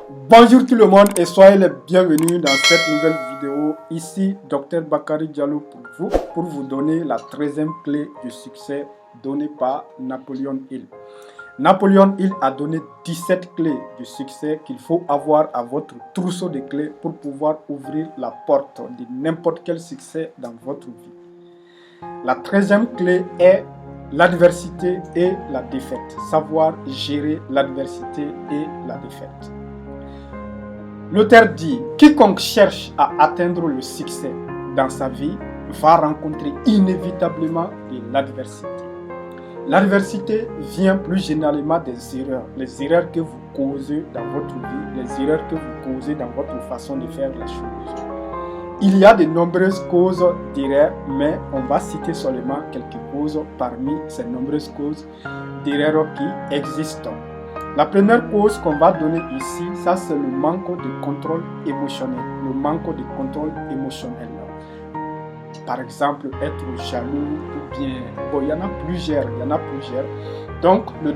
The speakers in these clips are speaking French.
Bonjour tout le monde et soyez les bienvenus dans cette nouvelle vidéo. Ici Dr Bakary Diallo pour vous donner la 13e clé du succès donnée par Napoléon Hill. Napoléon Hill a donné 17 clés du succès qu'il faut avoir à votre trousseau de clés pour pouvoir ouvrir la porte de n'importe quel succès dans votre vie. La 13e clé est l'adversité et la défaite. Savoir gérer l'adversité et la défaite. L'auteur dit, quiconque cherche à atteindre le succès dans sa vie va rencontrer inévitablement de l'adversité. L'adversité vient plus généralement des erreurs, les erreurs que vous causez dans votre vie, les erreurs que vous causez dans votre façon de faire les choses. Il y a de nombreuses causes d'erreurs, mais on va citer seulement quelques causes parmi ces nombreuses causes d'erreurs qui existent. La première cause qu'on va donner ici, ça c'est le manque de contrôle émotionnel. Le manque de contrôle émotionnel. Par exemple, être jaloux ou bien... Bon, il y en a plusieurs. Donc, la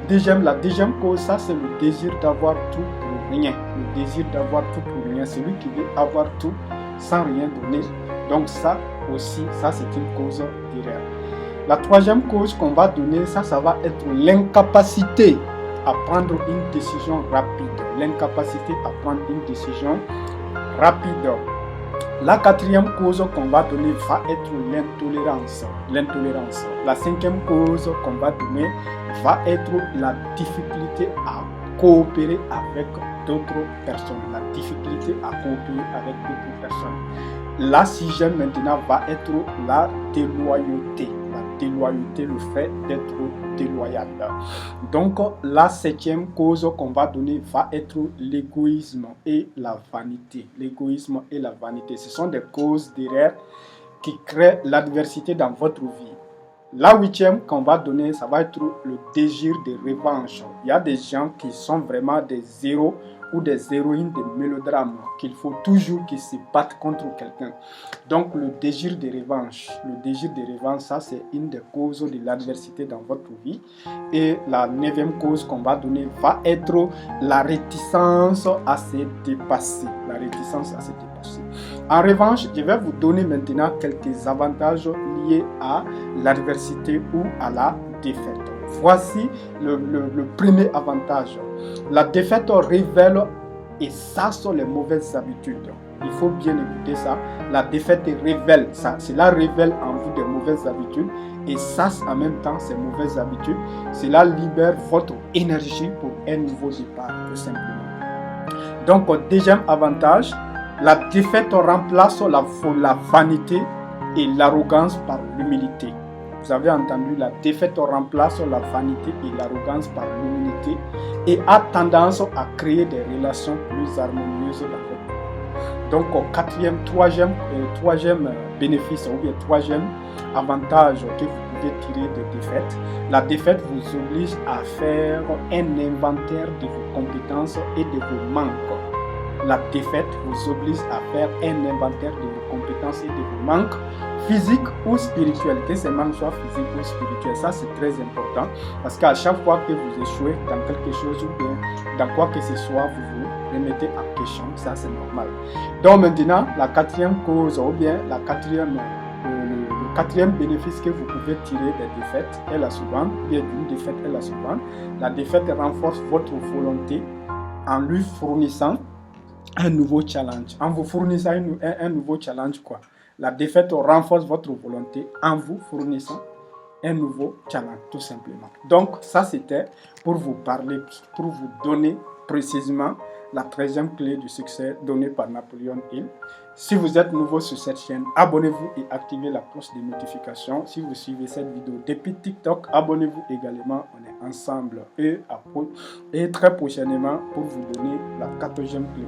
deuxième cause, ça c'est le désir d'avoir tout pour rien. Le désir d'avoir tout pour rien. Celui qui veut avoir tout sans rien donner. Donc ça aussi, ça c'est une cause d'erreur. La troisième cause qu'on va donner, ça va être l'incapacité à prendre une décision rapide. L'incapacité à prendre une décision rapide. La quatrième cause qu'on va donner va être l'intolérance. La cinquième cause qu'on va donner va être la difficulté à coopérer avec d'autres personnes. La difficulté à coopérer avec d'autres personnes. La sixième maintenant va être la déloyauté. La déloyauté, le fait d'être déloyal. Donc la septième cause qu'on va donner va être l'égoïsme et la vanité. L'égoïsme et la vanité, ce sont des causes d'erreur qui créent l'adversité dans votre vie. La huitième qu'on va donner, ça va être le désir de revanche. Il y a des gens qui sont vraiment des héros ou des héroïnes de mélodrames, qu'il faut toujours qu'ils se battent contre quelqu'un. Donc le désir de revanche, ça c'est une des causes de l'adversité dans votre vie. Et la neuvième cause qu'on va donner va être la réticence à se dépasser. En revanche, je vais vous donner maintenant quelques avantages liés à l'adversité ou à la défaite. Voici le premier avantage. La défaite révèle, et ça sont les mauvaises habitudes. Il faut bien écouter ça. La défaite révèle, cela révèle en vous des mauvaises habitudes. Et ça, en même temps, ces mauvaises habitudes, cela libère votre énergie pour un nouveau départ, tout simplement. Donc, deuxième avantage, la défaite remplace la vanité et l'arrogance par l'humilité. Vous avez entendu, la défaite remplace la vanité et l'arrogance par l'humilité et a tendance à créer des relations plus harmonieuses dans votre vie. Donc, troisième bénéfice ou bien troisième avantage que vous pouvez tirer de défaite, la défaite vous oblige à faire un inventaire de vos compétences et de vos manques. La défaite vous oblige à faire un inventaire de vos compétences et de vos manques physiques ou spirituels. Que ces manques soient physiques ou spirituels, ça c'est très important parce qu'à chaque fois que vous échouez dans quelque chose ou bien dans quoi que ce soit, vous vous remettez en question, ça c'est normal. Donc maintenant, la quatrième cause ou bien le quatrième bénéfice que vous pouvez tirer des défaites est la suivante, bien d'une défaite est la suivante. La défaite renforce votre volonté en lui fournissant un nouveau challenge. En vous fournissant un nouveau challenge, quoi. La défaite renforce votre volonté en vous fournissant un nouveau challenge, tout simplement. Donc, ça c'était pour vous parler, pour vous donner précisément la 13e clé du succès donnée par Napoléon Hill. Si vous êtes nouveau sur cette chaîne, abonnez-vous et activez la cloche de notification. Si vous suivez cette vidéo depuis TikTok, abonnez-vous également. On est ensemble et très prochainement pour vous donner la 14e clé.